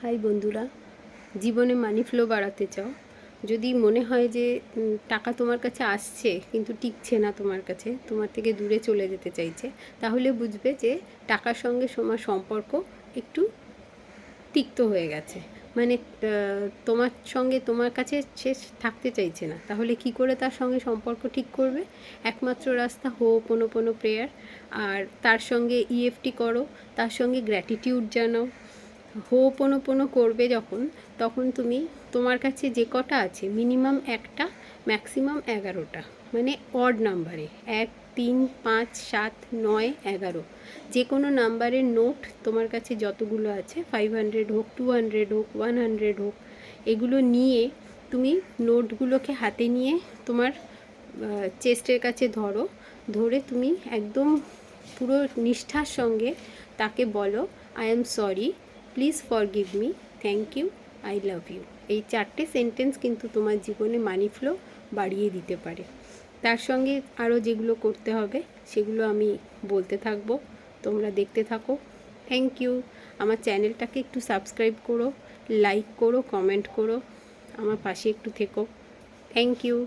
High বন্ধুরা, জীবনে মানি flow বাড়াতে চাও? যদি মনে হয় যে টাকা তোমার কাছে আসছে কিন্তু টিকছে না, তোমার কাছে তোমার থেকে দূরে চলে যেতে চাইছে, তাহলে বুঝবে যে টাকার সঙ্গে তোমার সম্পর্ক একটু তিক্ত হয়ে গেছে। মানে তোমার সঙ্গে তোমার কাছে সে থাকতে চাইছে না। তাহলে কি করে তার সঙ্গে সম্পর্ক ঠিক করবে? একমাত্র রাস্তা হোপোনোপোনো প্রেয়ার। আর তার সঙ্গে ইএফটি করো, তার সঙ্গে গ্র্যাটিটিউড জানাও। হোপোনোপোনো করবে যখন, তখন তুমি তোমার কাছে যে কটা আছে মিনিমাম একটা, ম্যাক্সিমাম 11টা, মানে অড নাম্বারে 1, 3, 5, 7, 9, 11, যে কোনো নাম্বারের নোট তোমার কাছে যতগুলো আছে, 500 হোক, 200 হোক, 100 হোক, এগুলো নিয়ে তুমি নোটগুলোকে হাতে নিয়ে তোমার চেস্টের কাছে ধরো। ধরে তুমি একদম পুরো নিষ্ঠার সঙ্গে তাকে বলো, I am sorry, please forgive me, thank you, I love you. এই 4টে সেন্টেন্স কিন্তু তোমার জীবনে মানি ফ্লো বাড়িয়ে দিতে পারে। তার সঙ্গে আরও যেগুলো করতে হবে সেগুলো আমি বলতে থাকবো, তোমরা দেখতে থাকো। Thank you. আমার চ্যানেলটাকে একটু সাবস্ক্রাইব করো, লাইক করো, কমেন্ট করো, আমার পাশে একটু থেকো। Thank you.